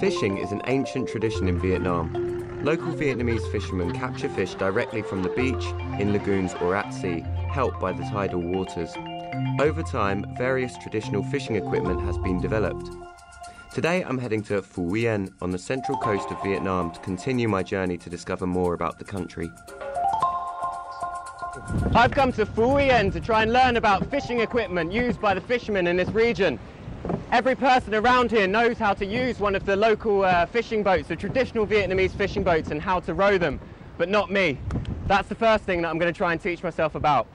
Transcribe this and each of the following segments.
Fishing is an ancient tradition in Vietnam. Local Vietnamese fishermen capture fish directly from the beach, in lagoons or at sea, helped by the tidal waters. Over time, various traditional fishing equipment has been developed. Today I'm heading to Phú Yên on the central coast of Vietnam to continue my journey to discover more about the country. I've come to Phú Yên to try and learn about fishing equipment used by the fishermen in this region. Every person around here knows how to use one of the local fishing boats, the traditional Vietnamese fishing boats, and how to row them, but not me. That's the first thing that I'm going to try and teach myself about.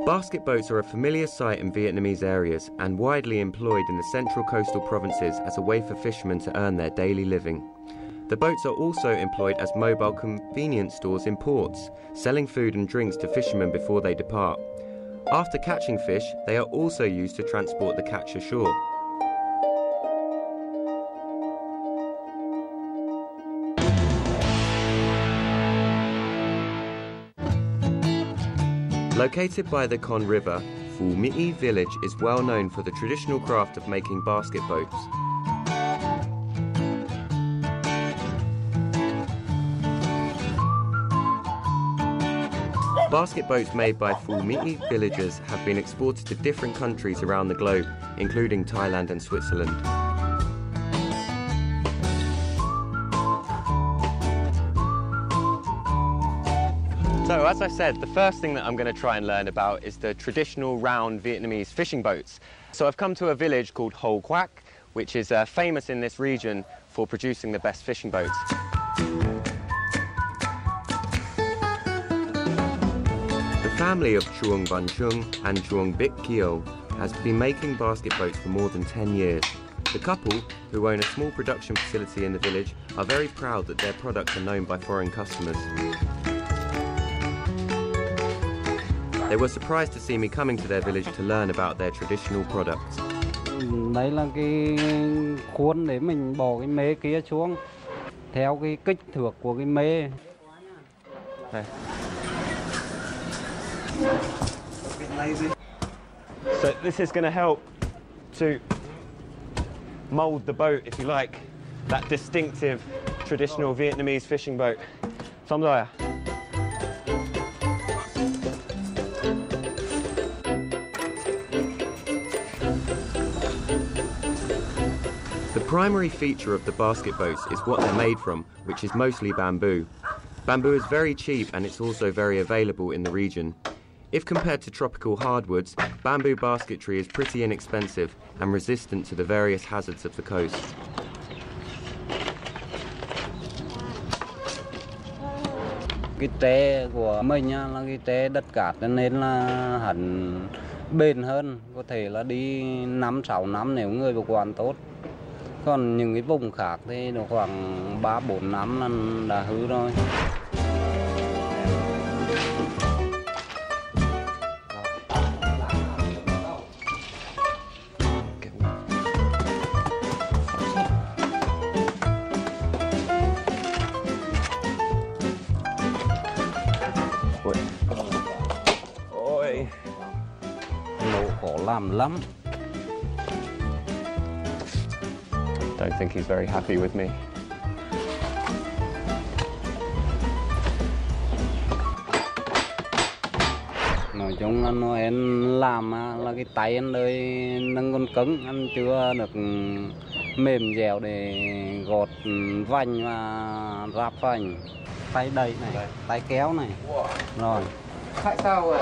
Basket boats are a familiar sight in Vietnamese areas and widely employed in the central coastal provinces as a way for fishermen to earn their daily living. The boats are also employed as mobile convenience stores in ports, selling food and drinks to fishermen before they depart. After catching fish, they are also used to transport the catch ashore. Located by the Con River, Phú Mỹ village is well known for the traditional craft of making basket boats. Basket boats made by Phú Mỹ villagers have been exported to different countries around the globe, including Thailand and Switzerland. So, as I said, the first thing that I'm going to try and learn about is the traditional round Vietnamese fishing boats. So I've come to a village called Ho Quac, which is famous in this region for producing the best fishing boats. The family of Chuang Van Chung and Chuang Bik Kyo has been making basket boats for more than 10 years. The couple, who own a small production facility in the village, are very proud that their products are known by foreign customers. They were surprised to see me coming to their village to learn about their traditional products. Đây là cái khuôn để mình bỏ cái mê kia xuống theo cái kích thước của cái mê. So this is going to help to mold the boat, if you like, that distinctive traditional Vietnamese fishing boat. Xong rồi à? The primary feature of the basket boats is what they're made from, which is mostly bamboo. Bamboo is very cheap and it's also very available in the region. If compared to tropical hardwoods, bamboo basketry is pretty inexpensive and resistant to the various hazards of the coast. Cái tre của mình là cái tre đất cát nên là hẳn bền hơn, có thể là đi 5-6 năm nếu người bảo quản tốt. Còn những cái vùng khác thì nó khoảng 3-4 năm là đã hư rồi. Ôi, nó khó làm lắm. Don't think he's very happy with me. Nói chung là nó em làm là cái tay anh ơi nâng con cứng, anh chưa được mềm dẻo để gọt vành và ráp vành. Tay đẩy này, tay kéo này. Rồi. Tại sao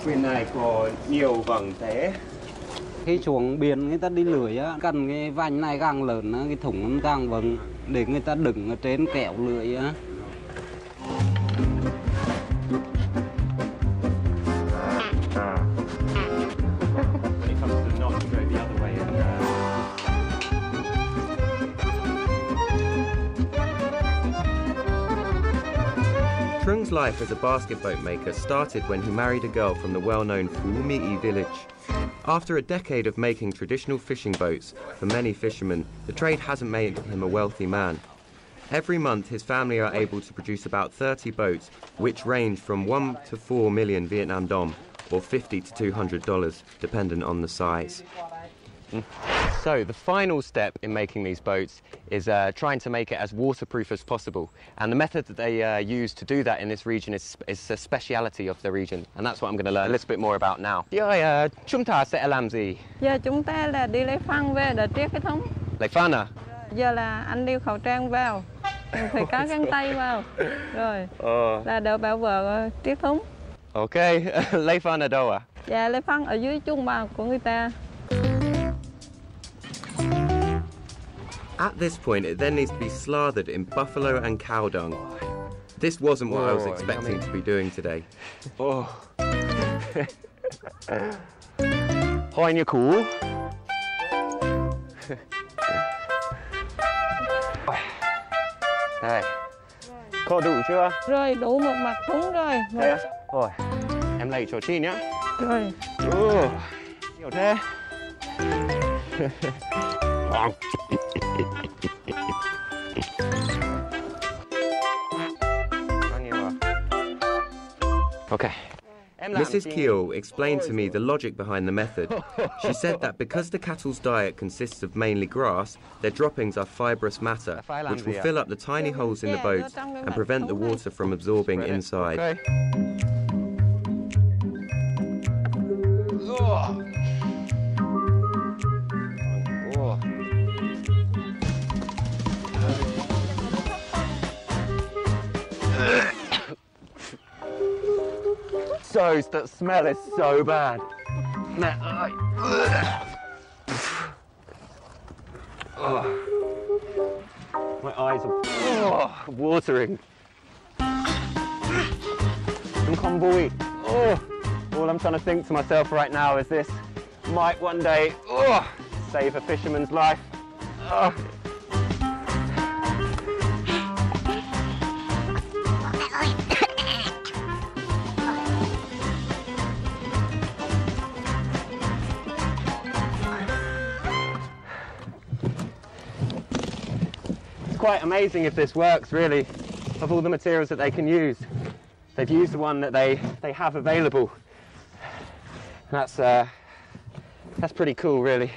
thuyền này có nhiều vầng thế? Khi xuống biển người ta đi lưới á, cần cái vành này càng lớn á, cái thùng nó càng vững để người ta đựng ở trên kẽo lưới á. Trung's life as a basket boat maker started when he married a girl from the well-known Phú Mỹ village. After a decade of making traditional fishing boats for many fishermen, the trade hasn't made him a wealthy man. Every month his family are able to produce about 30 boats, which range from 1 to 4 million Vietnam dong, or $50 to $200, dependent on the size. So the final step in making these boats is trying to make it as waterproof as possible. And the method that they use to do that in this region is a speciality of the region. And that's what I'm going to learn a little bit more about now. Chúng ta sẽ làm gì? Giờ chúng ta là đi lấy phân về để triết cái thống. Lấy phân à? Giờ là anh đeo khẩu trang vào, phải có găng tay vào, rồi là đỡ bảo vệ triết thống. Ok, lấy phân ở đâu à? Dạ, lấy phân ở dưới chuồng bò của người ta. At this point, it then needs to be slathered in buffalo and cow dung. This wasn't what I was expecting to be doing today. Hoi như cũ. Đây, có đủ chưa? Rồi, đủ một mặt thúng rồi. Rồi, em lấy cho chị nhé. Rồi. Nhiều thế. Okay. Mrs. Keel explained to me the logic behind the method. She said that because the cattle's diet consists of mainly grass, their droppings are fibrous matter, which will fill up the tiny holes in the boat and prevent the water from absorbing inside. That smell is so bad. My eyes are watering. All I'm trying to think to myself right now is this might one day save a fisherman's life. Quite amazing if this works, really, of all the materials that they can use. They've used the one that they have available. That's pretty cool, really.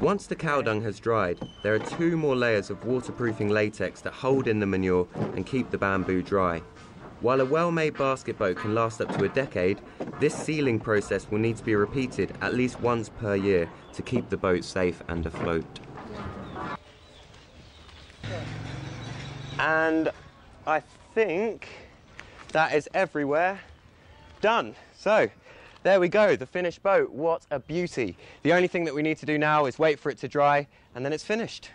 Once the cow dung has dried, there are 2 more layers of waterproofing latex that hold in the manure and keep the bamboo dry. While a well-made basket boat can last up to a decade, this sealing process will need to be repeated at least once per year to keep the boat safe and afloat. And I think that is everywhere done. So there we go, the finished boat. What a beauty. The only thing that we need to do now is wait for it to dry and then it's finished.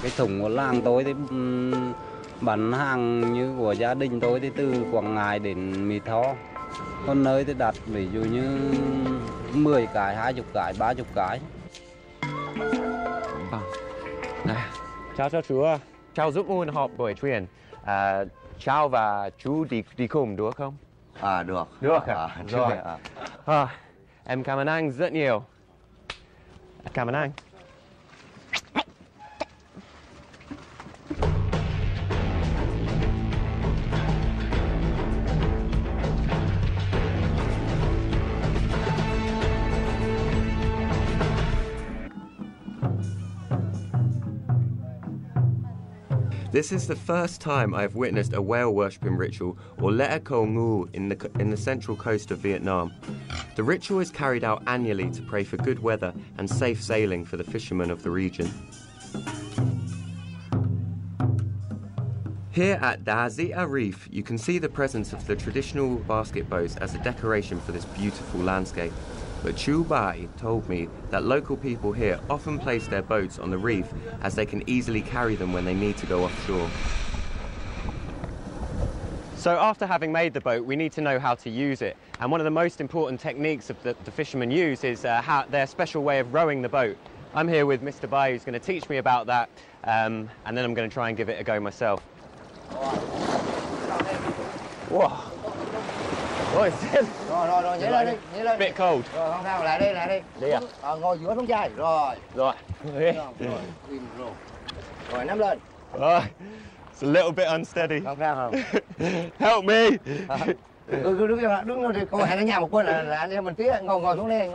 Cái thùng của làng tôi thì bán hàng như của gia đình tôi thì từ Quảng Ngãi đến Mỹ Tho. Còn nơi thì đặt ví dụ như 10 cái, 20 cái, 30 cái. Chào chú. Chào giúp ôn họp buổi truyền. Chào và chú đi cùng được không? Được. Được à? Rồi. Em cảm ơn anh rất nhiều. Cảm ơn anh. This is the first time I've witnessed a whale worshipping ritual, or lễ cầu ngư, in the central coast of Vietnam. The ritual is carried out annually to pray for good weather and safe sailing for the fishermen of the region. Here at Da Zia Reef, you can see the presence of the traditional basket boats as a decoration for this beautiful landscape. But Chu Bai told me that local people here often place their boats on the reef as they can easily carry them when they need to go offshore. So after having made the boat, we need to know how to use it. And one of the most important techniques of the fishermen use is their special way of rowing the boat. I'm here with Mr. Bai, who's going to teach me about that, and then I'm going to try and give it a go myself. Wow. Ôi, shit. Rồi, nhảy lên đi, nhảy lên. Bit cold. Rồi, không sao, lại đi. Đi à? Ngồi giữa xuống chai. Rồi. Rồi. Rồi, nắm lên. It's a little bit unsteady. Không sao không. Help me. Đứng đi, con hẹn ở nhà một quên là anh em mình tía, ngồi xuống đây.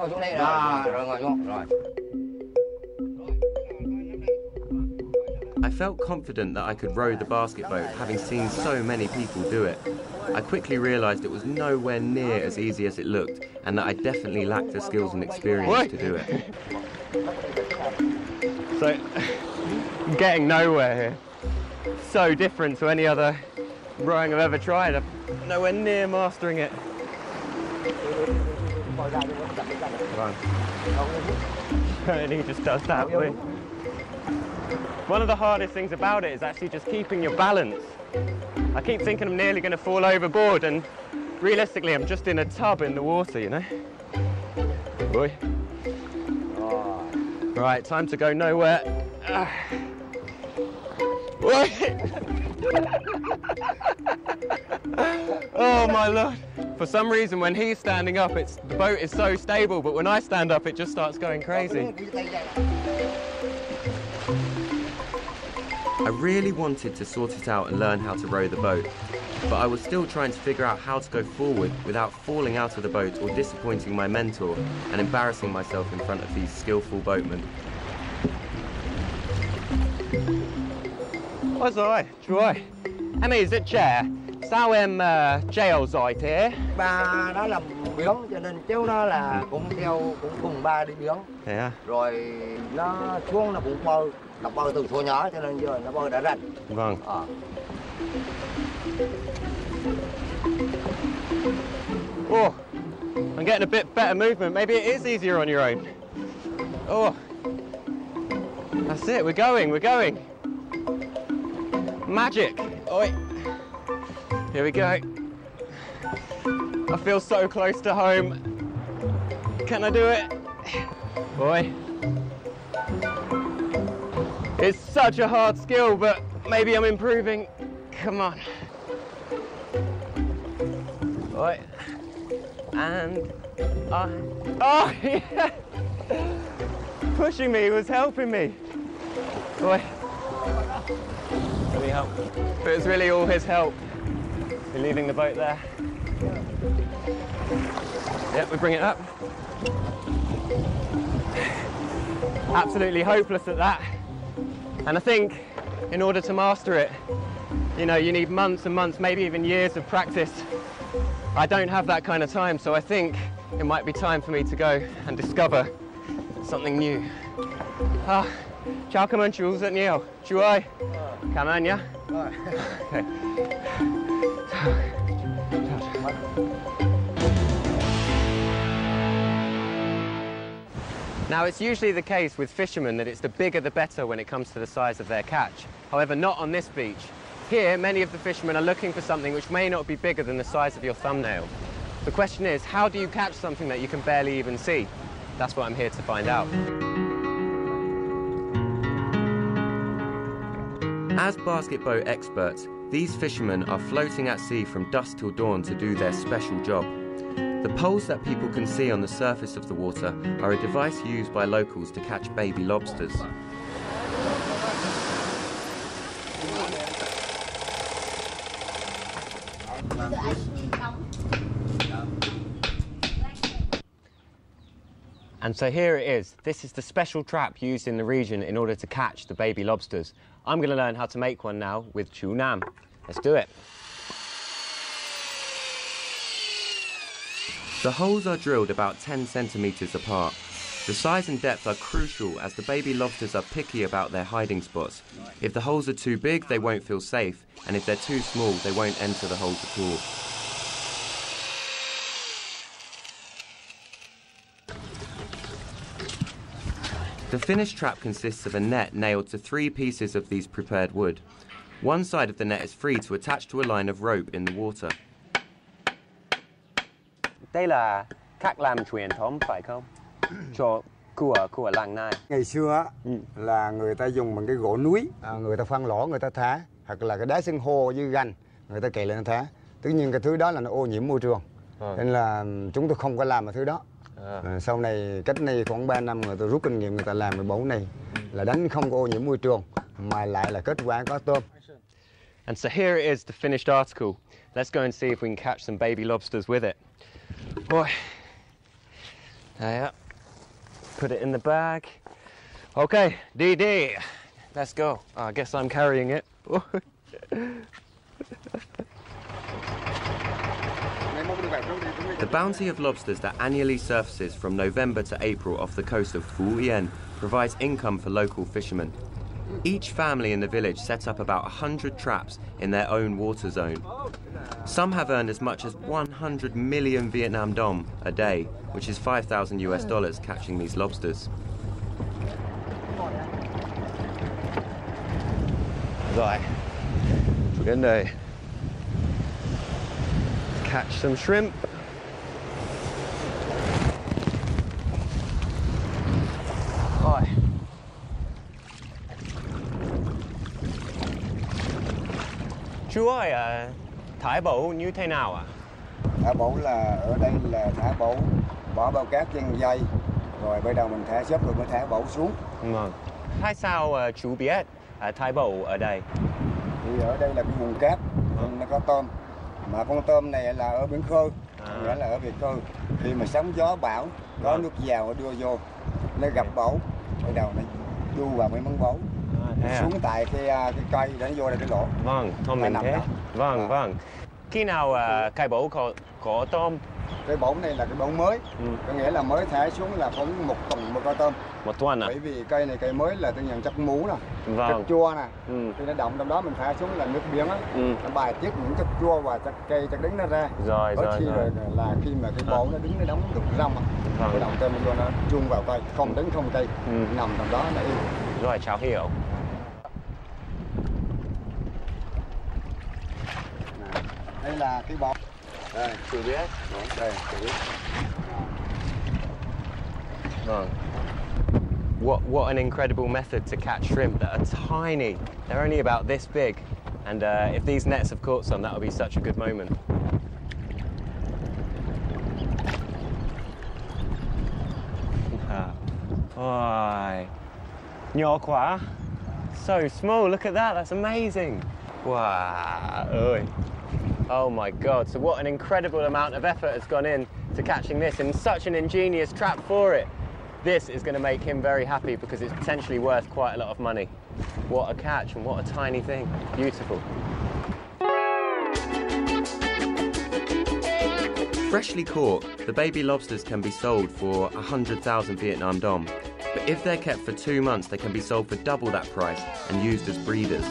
Rồi ngồi xuống, rồi. I felt confident that I could row the basket boat, having seen so many people do it. I quickly realised it was nowhere near as easy as it looked, and that I definitely lacked the skills and experience to do it. So, I'm getting nowhere here. So different to any other rowing I've ever tried. I'm nowhere near mastering it. And he just does that way. One of the hardest things about it is actually just keeping your balance. I keep thinking I'm nearly going to fall overboard, and realistically I'm just in a tub in the water, you know? Boy. Right, time to go nowhere. Oh my lord. For some reason when he's standing up, the boat is so stable, but when I stand up it just starts going crazy. I really wanted to sort it out and learn how to row the boat, but I was still trying to figure out how to go forward without falling out of the boat or disappointing my mentor and embarrassing myself in front of these skillful boatmen. Ôi rồi, trời. Em is it chair? Sao em treo giỏi thế? Ba đó là biển cho nên cháu nó là cũng cùng ba đi biển. Thế à? Rồi nó xuống nó cũng bơi, tập bơi từ số nhỏ cho nên giờ nó bơi đã rành. Vâng. Oh, I'm getting a bit better movement. Maybe it is easier on your own. Oh, that's it. We're going. Magic. Oi. Here we go. I feel so close to home. Can I do it? Oi. It's such a hard skill, but maybe I'm improving. Come on. Oi. And oh, yeah. Pushing me was helping me. Oi. Really help. But it's really all his help. We're leaving the boat there. Yep, we bring it up. Absolutely hopeless at that. And I think in order to master it, you know, you need months and months, maybe even years of practice. I don't have that kind of time, so I think it might be time for me to go and discover something new. Chào cảm ơn chú rất nhiều. Chú ơi, cảm ơn nhé. Okay. Now, it's usually the case with fishermen that it's the bigger the better when it comes to the size of their catch. However, not on this beach. Here, many of the fishermen are looking for something which may not be bigger than the size of your thumbnail. The question is, how do you catch something that you can barely even see? That's what I'm here to find out. As basket boat experts, these fishermen are floating at sea from dusk till dawn to do their special job. The poles that people can see on the surface of the water are a device used by locals to catch baby lobsters. And so here it is. This is the special trap used in the region in order to catch the baby lobsters. I'm going to learn how to make one now with Chu Nam. Let's do it. The holes are drilled about 10 centimetres apart. The size and depth are crucial as the baby lobsters are picky about their hiding spots. If the holes are too big, they won't feel safe, and if they're too small, they won't enter the holes at all. The finished trap consists of a net nailed to 3 pieces of these prepared wood. One side of the net is free to attach to a line of rope in the water. Đây là cách làm truyền thống phải không? Của làng này. Ngày xưa là người ta dùng bằng cái gỗ núi, người ta khoan lỗ người ta thả hoặc là cái đá san hô với ganh người ta cày lên thả. Tất nhiên cái thứ đó là nó ô nhiễm môi trường, nên là chúng tôi không có làm cái thứ đó. Sau này cách đây khoảng 3 năm người ta rút kinh nghiệm, người ta làm cái bẫu này là đánh không có ô nhiễm môi trường mà lại là kết quả có tôm. And so here it is, the finished article. Let's go and see if we can catch some baby lobsters with it. Boy. There. Put it in the bag. Okay, DD. Let's go. I guess I'm carrying it. The bounty of lobsters that annually surfaces from November to April off the coast of Phú Yên provides income for local fishermen. Each family in the village set up about 100 traps in their own water zone. Some have earned as much as 100 million Vietnam dong a day, which is $5,000 catching these lobsters. Rồi, đến đây. Catch some shrimp. Rồi. Chú ơi, thả bẫu như thế nào ạ? Thả bẫu là ở đây là thả bẫu, bỏ bao cát trên dây, rồi bây giờ mình thả xốp rồi mới thả bẫu xuống. Vâng. Tại sao chú biết thả bẫu ở đây? Thì ở đây là cái vùng cát, nó có tôm. Mà con tôm này là ở biển khơi, nghĩa là ở biển khơi. Khi mà sóng gió bão, có nước vào nó đưa vô, nó gặp bẫu, bây giờ nó đu vào mấy món bẫu. Xuống tại cái cây để nó vô đây cái lỗ. Vâng, không mình thế. Vâng, vâng. Khi nào cây bẫu có tôm? Cái bẫu này là cái bẫu mới, có nghĩa là mới thả xuống là khoảng 1 tuần mới có tôm. 1 tuần à? Bởi vì cây này cây mới là tự nhiên chất mú nè, chất chua nè. Thì nó động trong đó mình thả xuống là nước biển á, nó bài tiết những chất chua và chất cây chất đính nó ra. Rồi. Là khi mà cái bẫu nó đứng nó đóng được rong á, cái động tôm vô nó chung vào cây, không đứng không cây, nằm trong đó nó yên. Rồi, cháu hiểu. Đây là cái bẫu. Đây, chưa biết. Đây, chưa biết. Vâng. What an incredible method to catch shrimp that are tiny. They're only about this big. And if these nets have caught some, that would be such a good moment. Oh, nhỏ quá. So small, look at that, that's amazing. Wow. Oh my God, so what an incredible amount of effort has gone in to catching this and such an ingenious trap for it. This is going to make him very happy because it's potentially worth quite a lot of money. What a catch and what a tiny thing. Beautiful. Freshly caught, the baby lobsters can be sold for 100,000 Vietnam dong. But if they're kept for 2 months, they can be sold for double that price and used as breeders.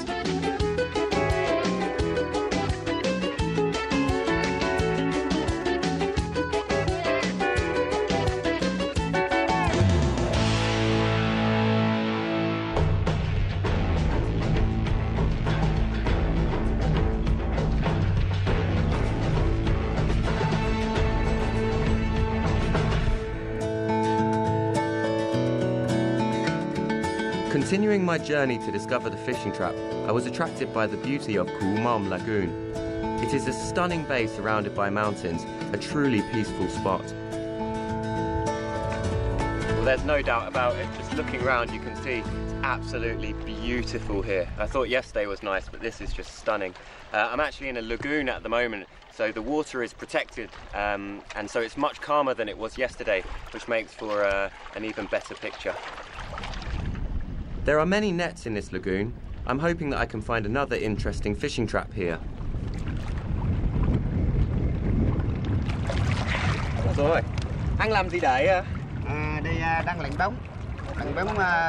Continuing my journey to discover the fishing trap, I was attracted by the beauty of Cú Mom Lagoon. It is a stunning bay surrounded by mountains, a truly peaceful spot. Well, there's no doubt about it. Just looking around, you can see it's absolutely beautiful here. I thought yesterday was nice, but this is just stunning. I'm actually in a lagoon at the moment, so the water is protected, and so it's much calmer than it was yesterday, which makes for an even better picture. There are many nets in this lagoon. I'm hoping that I can find another interesting fishing trap here. Rồi, anh làm gì đấy? Đây đang lạnh bóng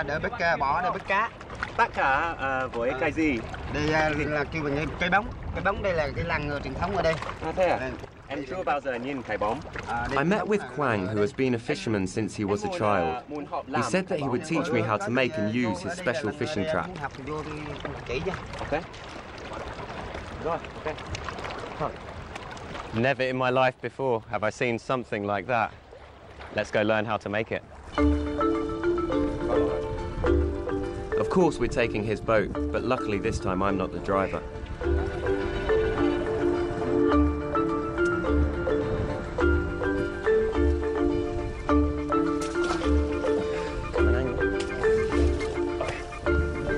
đỡ bắt bỏ, đỡ bắt cá. Bắt cá với cái gì? Đây là kêu bằng cây bóng đây là cái làng truyền thống ở đây. Thế à? Em chưa bao giờ nhìn cái bóng. I met with Quang, who has been a fisherman since he was a child. He said that he would teach me how to make and use his special fishing trap. Okay. Rồi, okay. Never in my life before have I seen something like that. Let's go learn how to make it. Of course, we're taking his boat, but luckily this time I'm not the driver.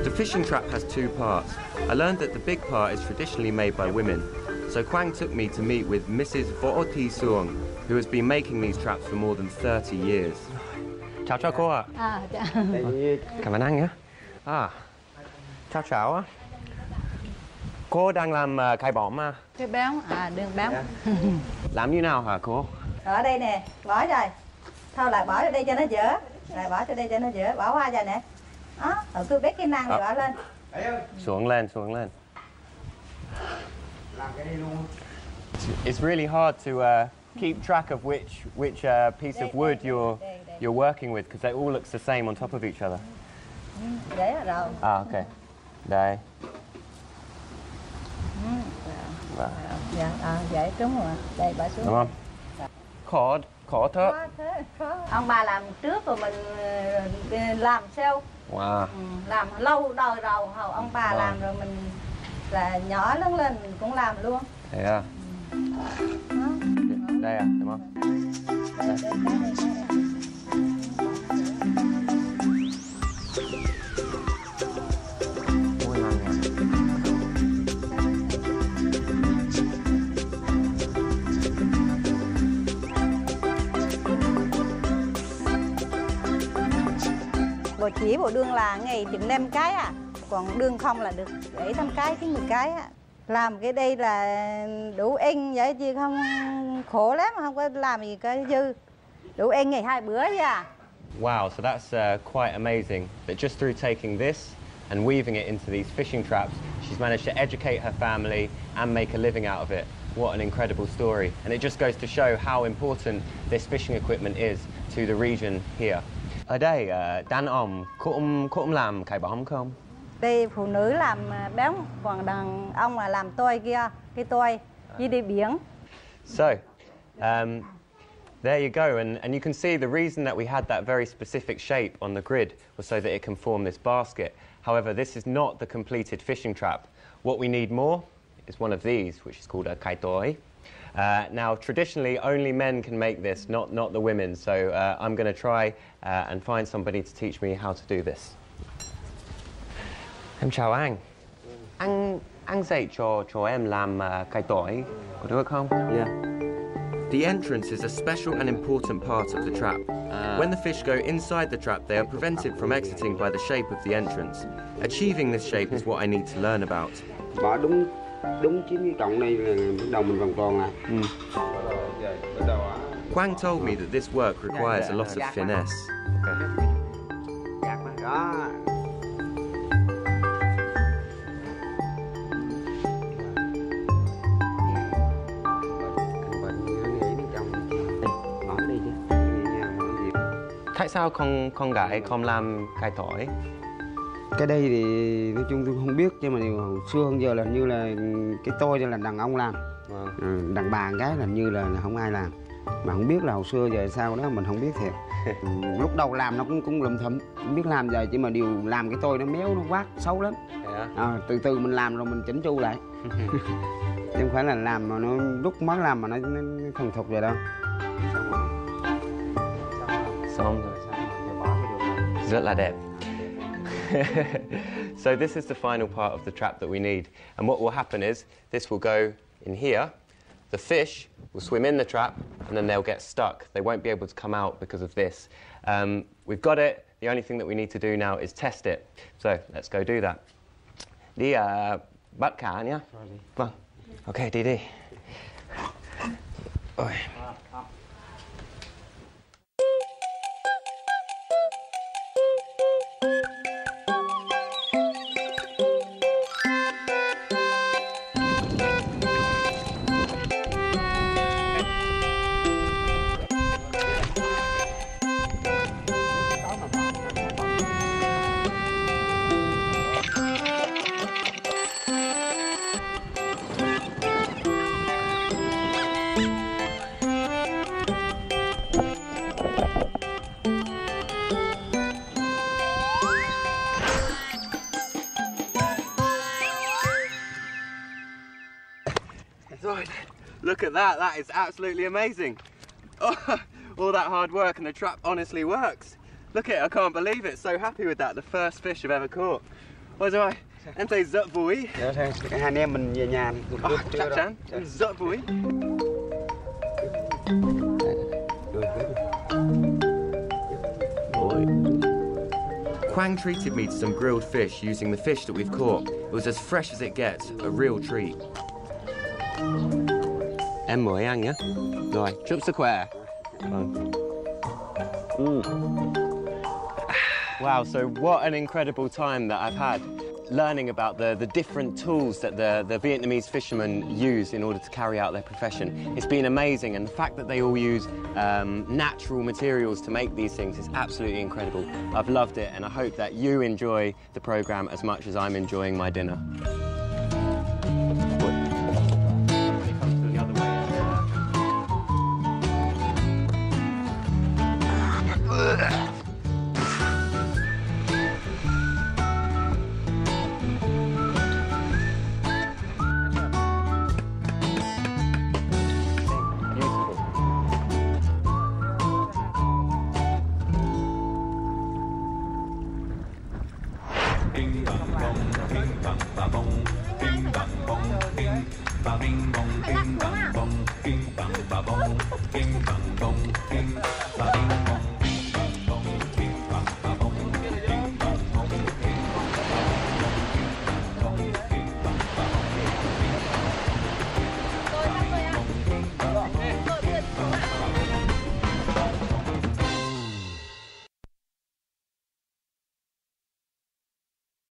The fishing trap has two parts. I learned that the big part is traditionally made by women, so Quang took me to meet with Mrs. Võ Thị Xuong, who has been making these traps for more than 30 years. Chào chào cô ạ. Dạ. Cảm ơn anh nhé. Chào chào. Cô đang làm cái bóng à? Cái béo, đường béo. Làm như nào hả cô? Ở đây nè, bỏ rồi. Thôi lại bỏ ra đây cho nó dở. Lại bỏ ra đây cho nó dở, bỏ qua rồi nè. Đó, rồi cứ bét cái năng này bỏ lên. Xuống lên. It's really hard to keep track of which piece of wood you're working with because they all look the same on top of each other. Vậy rồi. Okay. Đây. Dạ, vậy đúng rồi. Đây bỏ xuống. Đúng không? Khó thơ. Ông bà làm trước rồi mình làm sau. Wow. Làm lâu đời rồi, ông bà làm rồi mình là nhỏ lớn lên mình cũng làm luôn. Thế à? Đây à, đúng không? Đây. Bộ chỉ bộ đương là ngày chừng 5 cái còn đương không là được 7-8 cái đến 10 cái Làm cái đây là đủ ăn vậy chứ không khổ lắm, không có làm gì cái dư. Đủ ăn ngày 2 bữa chứ Wow, so that's quite amazing that just through taking this and weaving it into these fishing traps, she's managed to educate her family and make a living out of it. What an incredible story. And it just goes to show how important this fishing equipment is to the region here. Ở đây, đàn ông cũng làm cái bóng không? Đây phụ nữ làm béo, còn đàn ông là làm tôi kia, cái tôi với đi biển. So, there you go, and you can see the reason that we had that very specific shape on the grid was so that it can form this basket. However, this is not the completed fishing trap. What we need more is one of these, which is called a kai toi. Now, traditionally, only men can make this, not the women. So I'm going to try and find somebody to teach me how to do this. Em chào anh. Anh dạy cho em làm cái tỏi, có được không? Yeah. The entrance is a special and important part of the trap. When the fish go inside the trap, they are prevented from exiting by the shape of the entrance. Achieving this shape is what I need to learn about. Bỏ đúng 9 cái cọng này là bắt đầu mình vòng tròn này. Quang told me that this work requires a lot of finesse. Đó. Tại sao con gái không làm cái tỏi? Cái đây thì nói chung tôi không biết, nhưng mà hồi xưa hơn giờ là như là cái tôi là đàn ông làm, đàn bà cái là như là không ai làm, mà không biết là hồi xưa giờ sao đó mình không biết thiệt. Lúc đầu làm nó cũng lùm thụm, không biết làm giờ, chỉ mà điều làm cái tôi nó méo nó quát xấu lắm. Từ từ mình làm rồi mình chỉnh chu lại, chứ không phải là làm mà nó lúc mới làm mà nó thuần thục rồi đâu. Xong rồi. Rất là đẹp. So this is the final part of the trap that we need, and what will happen is this will go in here, the fish will swim in the trap and then they'll get stuck. They won't be able to come out because of this. We've got it, the only thing that we need to do now is test it. So let's go do that. Đi bắt cá nhé. Vâng. Ok, đi. Ôi. Right, look at that. That is absolutely amazing. Oh, all that hard work and the trap honestly works. Look at it, I can't believe it. So happy with that. The first fish I've ever caught. Ôi rồi, em thấy rất vui. Dạ thôi, hai anh em mình về nhà. Chắc chắn, rất vui. Quang treated me to some grilled fish using the fish that we've caught. It was as fresh as it gets, a real treat. Em mời ăn nhé. Rồi, chúc sức khỏe. Vâng. Wow, so what an incredible time that I've had learning about the different tools that the Vietnamese fishermen use in order to carry out their profession. It's been amazing, and the fact that they all use natural materials to make these things is absolutely incredible. I've loved it, and I hope that you enjoy the programme as much as I'm enjoying my dinner. Bing bang bong, bing bang ba bong, bing bang bong, bing ba bing bong.